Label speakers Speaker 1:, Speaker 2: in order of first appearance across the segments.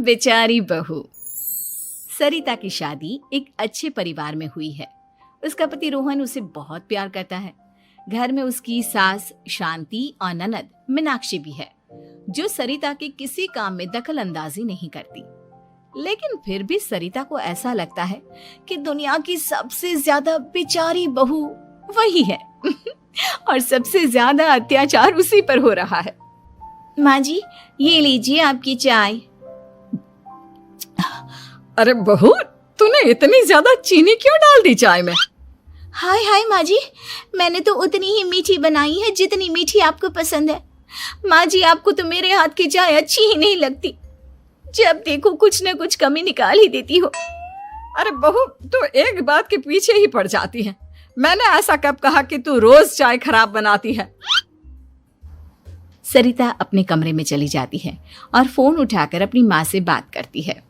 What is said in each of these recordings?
Speaker 1: बेचारी बहू। सरिता की शादी एक अच्छे परिवार में हुई है। उसका पति रोहन उसे बहुत प्यार करता है। घर में उसकी सास शांति और ननद मीनाक्षी भी है, जो सरिता के किसी काम में दखल अंदाजी नहीं करती। लेकिन फिर भी सरिता को ऐसा लगता है कि दुनिया की सबसे ज्यादा बेचारी बहू वही है और सबसे ज्यादा अत्याचार उसी पर हो रहा है। माँ जी, ये लीजिए आपकी चाय।
Speaker 2: अरे बहू, तूने इतनी ज्यादा चीनी क्यों डाल दी चाय में?
Speaker 1: हाय हाय माँ जी, मैंने तो उतनी ही मीठी बनाई है जितनी मीठी आपको पसंद है। माँ जी, आपको तो मेरे हाथ की चाय अच्छी ही नहीं लगती। जब देखो कुछ न कुछ कमी निकाल ही देती हो।
Speaker 2: अरे बहू, तू एक बात के पीछे ही पड़ जाती है। मैंने ऐसा कब कहा कि तू रोज चाय खराब बनाती है?
Speaker 1: सरिता अपने कमरे में चली जाती है और फोन उठाकर अपनी माँ से बात करती है।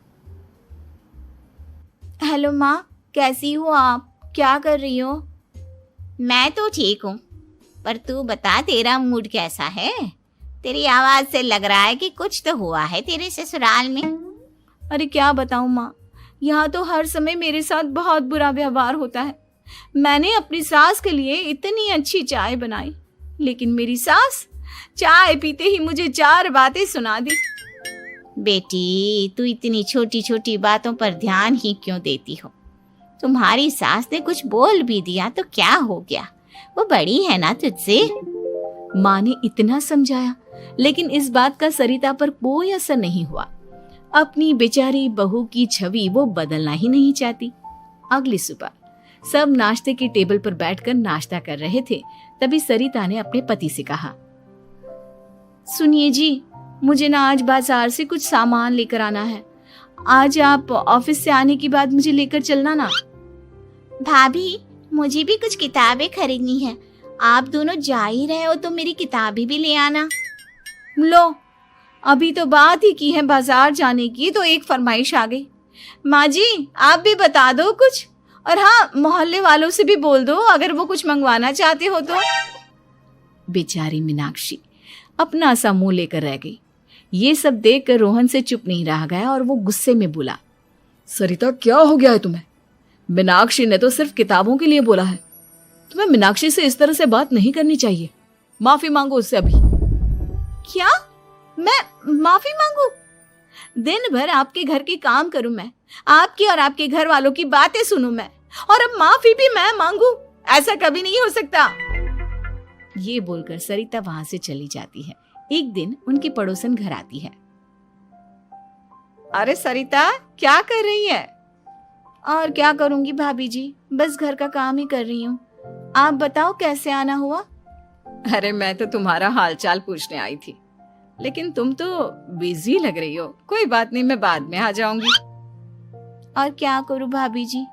Speaker 1: हेलो माँ, कैसी हो आप? क्या कर रही हो? मैं तो ठीक हूँ, पर तू बता, तेरा मूड कैसा है? तेरी आवाज से लग रहा है कि कुछ तो हुआ है तेरे ससुराल में। अरे क्या बताऊँ माँ, यहाँ तो हर समय मेरे साथ बहुत बुरा व्यवहार होता है। मैंने अपनी सास के लिए इतनी अच्छी चाय बनाई, लेकिन मेरी सास चाय पीते ही मुझे 4 बातें सुना दी। बेटी, तू इतनी छोटी छोटी बातों पर ध्यान ही क्यों देती हो? तुम्हारी सास ने कुछ बोल भी दिया तो क्या हो गया, वो बड़ी है ना तुझसे। माँ ने इतना समझाया, लेकिन इस बात का सरिता पर कोई असर नहीं हुआ। अपनी बेचारी बहू की छवि वो बदलना ही नहीं चाहती। अगली सुबह सब नाश्ते की टेबल पर बैठकर नाश्ता कर रहे थे, तभी सरिता ने अपने पति से कहा, सुनिए जी, मुझे ना आज बाजार से कुछ सामान लेकर आना है। आज आप ऑफिस से आने के बाद मुझे लेकर चलना ना। भाभी, मुझे भी कुछ किताबें खरीदनी है। आप दोनों जा ही रहे हो तो मेरी किताबें भी ले आना। लो, अभी तो बात ही की है बाजार जाने की, तो एक फरमाइश आ गई। माँ जी, आप भी बता दो कुछ, और हाँ, मोहल्ले वालों से भी बोल दो अगर वो कुछ मंगवाना चाहते हो तो। बेचारी मीनाक्षी अपना सा मुंह लेकर रह गई। ये सब देखकर रोहन से चुप नहीं रह गया और वो गुस्से में बोला,
Speaker 2: सरिता, क्या हो गया है तुम्हें? मीनाक्षी ने तो सिर्फ किताबों के लिए बोला है। तुम्हें मीनाक्षी से इस तरह से बात नहीं करनी चाहिए। माफी मांगो उससे अभी।
Speaker 1: क्या? मैं माफी मांगू? दिन भर आपके घर के काम करूं मैं, आपकी और आपके घर वालों की बातें सुनूं मैं, और अब माफी भी मैं मांगू? ऐसा कभी नहीं हो सकता। ये बोलकर सरिता वहां से चली जाती है। एक दिन उनकी पड़ोसन घर आती है। अरे सरिता, क्या कर रही है? और क्या करूंगी भाभी जी, बस घर का काम ही कर रही हूँ। आप बताओ कैसे आना हुआ?
Speaker 2: अरे मैं तो तुम्हारा हालचाल पूछने आई थी, लेकिन तुम तो बिजी लग रही हो। कोई बात नहीं, मैं बाद में आ जाऊंगी।
Speaker 1: और क्या करूं भाभी जी,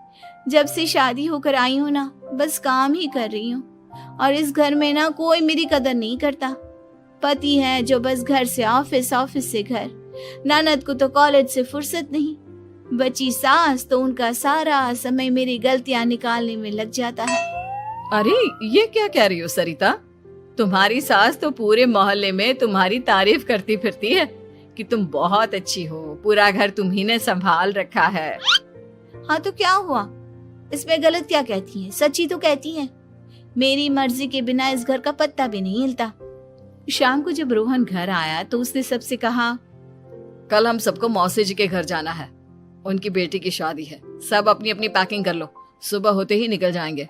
Speaker 1: जब से शादी होकर आई हूँ ना, बस काम ही कर रही हूँ, और इस घर में ना कोई मेरी कदर नहीं करता। पति है जो बस घर से ऑफिस, ऑफिस से घर। ननद को तो कॉलेज से फुर्सत नहीं। बची सास तो उनका सारा समय मेरी गलतियां निकालने में लग जाता है।
Speaker 2: अरे ये क्या कह रही हो सरिता? तुम्हारी सास तो पूरे मोहल्ले में तुम्हारी तारीफ करती फिरती है कि तुम बहुत अच्छी हो, पूरा घर तुम्ही ने संभाल रखा है।
Speaker 1: हाँ तो क्या हुआ, इसमें गलत क्या कहती है? सच्ची तो कहती है। मेरी मर्जी के बिना इस घर का पत्ता भी नहीं हिलता। शाम को जब रोहन घर आया तो उसने सबसे कहा,
Speaker 2: कल हम सबको मौसी जी के घर जाना है, उनकी बेटी की शादी है। सब अपनी अपनी पैकिंग कर लो, सुबह होते ही निकल जाएंगे।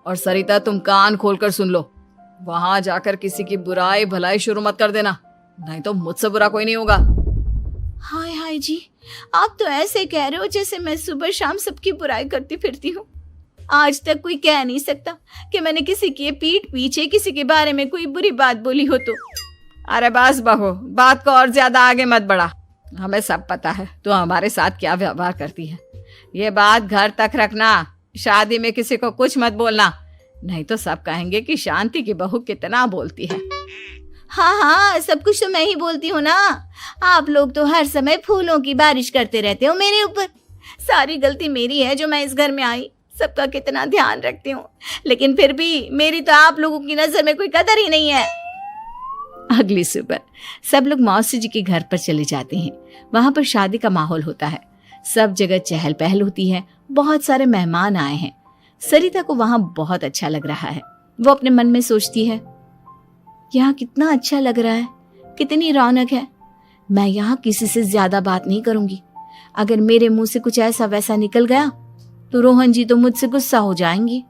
Speaker 2: और सरिता, तुम कान खोलकर सुन लो, वहां जाकर किसी की बुराई भलाई शुरू मत कर देना, नहीं तो मुझसे बुरा कोई नहीं होगा।
Speaker 1: हाय हाय जी, आप तो ऐसे कह रहे हो जैसे मैं सुबह शाम सबकी बुराई करती फिरती हूँ। आज तक कोई कह नहीं सकता कि मैंने किसी की पीठ पीछे किसी के बारे में कोई बुरी बात बोली हो तो।
Speaker 2: अरे बस बहू, बात को और ज्यादा आगे मत बढ़ा। हमें सब पता है तो हमारे साथ क्या व्यवहार करती है। ये बात घर तक रखना, शादी में किसी को कुछ मत बोलना, नहीं तो सब कहेंगे कि शांति की बहू कितना बोलती है।
Speaker 1: हाँ हाँ, सब कुछ तो मैं ही बोलती हूँ ना। आप लोग तो हर समय फूलों की बारिश करते रहते हो मेरे ऊपर। सारी गलती मेरी है जो मैं इस घर में आई, सबका कितना ध्यान रखती हूँ, लेकिन फिर भी मेरी तो आप लोगों की नजर में कोई कदर ही नहीं है।
Speaker 2: अगली सुबह सब लोग मौसी जी के घर पर चले जाते हैं। वहां पर शादी का माहौल होता है, सब जगह चहल पहल होती है, बहुत सारे मेहमान आए हैं। सरिता को वहां बहुत अच्छा लग रहा है। वो अपने मन में सोचती है, यहाँ कितना अच्छा लग रहा है, कितनी रौनक है। मैं यहाँ किसी से ज्यादा बात नहीं करूंगी। अगर मेरे मुंह से कुछ ऐसा वैसा निकल गया तो रोहन जी तो मुझसे गुस्सा हो जाएंगी।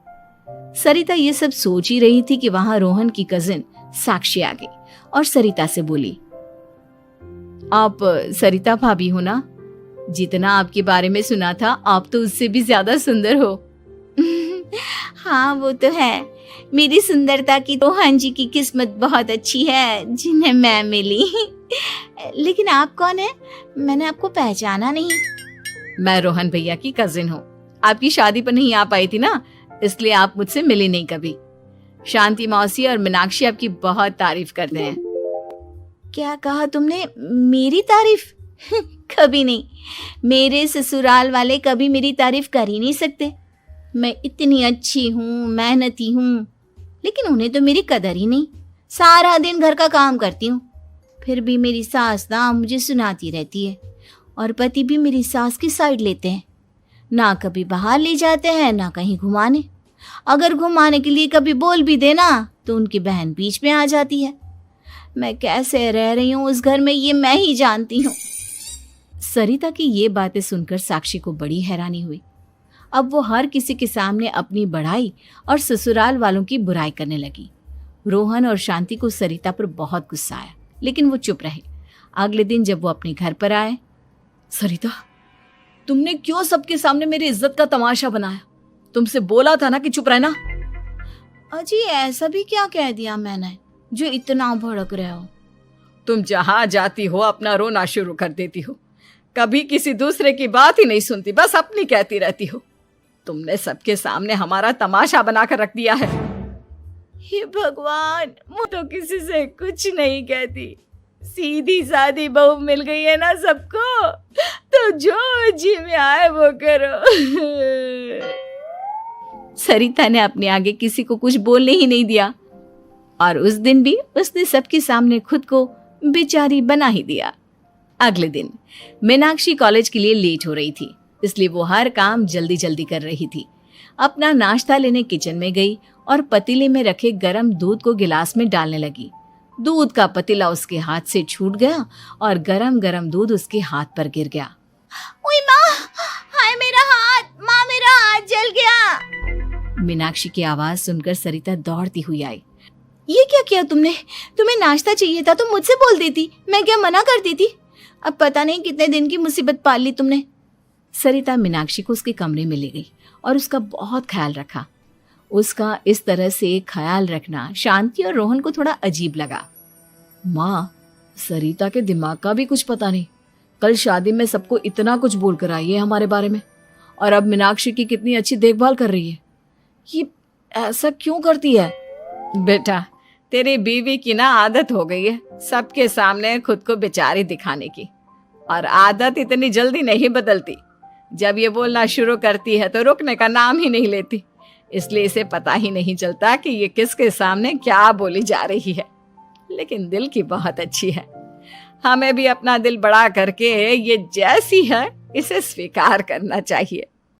Speaker 2: सरिता ये सब सोच ही रही थी कि वहां रोहन की कजिन साक्षी आ गई और सरिता से बोली, आप सरिता भाभी हो ना? जितना आपके बारे में सुना था, आप तो उससे भी ज्यादा सुंदर हो।
Speaker 1: हाँ वो तो है, मेरी सुंदरता की रोहन जी की किस्मत बहुत अच्छी है जिन्हें मैं मिली। लेकिन आप कौन है? मैंने आपको पहचाना नहीं।
Speaker 2: मैं रोहन भैया की कजिन हूँ। आपकी शादी पर नहीं आ पाई थी ना, इसलिए आप मुझसे मिली नहीं कभी। शांति मौसी और मीनाक्षी आपकी बहुत तारीफ करते हैं।
Speaker 1: क्या कहा तुमने? मेरी तारीफ? कभी नहीं। मेरे ससुराल वाले कभी मेरी तारीफ कर ही नहीं सकते। मैं इतनी अच्छी हूँ, मेहनती हूँ, लेकिन उन्हें तो मेरी कदर ही नहीं। सारा दिन घर का काम करती हूँ, फिर भी मेरी सास ना मुझे सुनाती रहती है, और पति भी मेरी सास की साइड लेते हैं। ना कभी बाहर ले जाते हैं, ना कहीं घुमाने। अगर घुमाने के लिए कभी बोल भी देना तो उनकी बहन बीच में आ जाती है। मैं कैसे रह रही हूँ उस घर में, ये मैं ही जानती हूँ।
Speaker 2: सरिता की ये बातें सुनकर साक्षी को बड़ी हैरानी हुई। अब वो हर किसी के सामने अपनी बढ़ाई और ससुराल वालों की बुराई करने लगी। रोहन और शांति को सरिता पर बहुत गुस्सा आया, लेकिन वो चुप रहे। अगले दिन जब वो अपने घर पर आए, सरिता, तुमने क्यों सबके सामने मेरी इज्जत का तमाशा बनाया? तुमसे बोला था ना कि चुप रहना।
Speaker 1: अजी ऐसा भी क्या कह दिया मैंने जो इतना भड़क रहे हो?
Speaker 2: तुम जहां जाती हो अपना रोना शुरू कर देती हो, कभी किसी दूसरे की बात ही नहीं सुनती, बस अपनी कहती रहती हो। तुमने सबके सामने हमारा तमाशा बनाकर रख दिया है।
Speaker 1: हे भगवान, मैं तो किसी से कुछ नहीं कहती। सीधी सादी बहू मिल गई है ना सबको, तो जो जी में आए वो करो।
Speaker 2: सरिता ने अपने आगे किसी को कुछ बोलने ही नहीं दिया, और उस दिन भी उसने सबके सामने खुद को बेचारी बना ही दिया। अगले दिन मीनाक्षी कॉलेज के लिए लेट हो रही थी, इसलिए वो हर काम जल्दी जल्दी कर रही थी। अपना नाश्ता लेने किचन में गई और पतीले में रखे गरम दूध को गिलास में डालने लगी। दूध का पतीला उसके हाथ से छूट गया और गरम गरम दूध उसके हाथ पर गिर गया।
Speaker 1: ओए माँ, हाय मेरा हाथ, माँ मेरा हाथ जल गया।
Speaker 2: मीनाक्षी की आवाज सुनकर सरिता दौड़ती हुई आई।
Speaker 1: ये क्या किया तुमने? तुम्हें नाश्ता चाहिए था तो मुझसे बोल देती, मैं क्या मना करती थी? अब पता नहीं कितने दिन की मुसीबत पाल ली तुमने।
Speaker 2: सरिता मीनाक्षी को उसके कमरे में ले गई और उसका बहुत ख्याल रखा। उसका इस तरह से ख्याल रखना शांति और रोहन को थोड़ा अजीब लगा। माँ, सरिता के दिमाग का भी कुछ पता नहीं। कल शादी में सबको इतना कुछ बोल कर आई है हमारे बारे में, और अब मीनाक्षी की कितनी अच्छी देखभाल कर रही है। ये ऐसा क्यों करती है? बेटा, तेरी बीवी की ना आदत हो गई है सबके सामने खुद को बेचारी दिखाने की, और आदत इतनी जल्दी नहीं बदलती। जब ये बोलना शुरू करती है तो रुकने का नाम ही नहीं लेती, इसलिए इसे पता ही नहीं चलता कि ये किसके सामने क्या बोली जा रही है। लेकिन दिल की बहुत अच्छी है। हमें भी अपना दिल बड़ा करके ये जैसी है इसे स्वीकार करना चाहिए।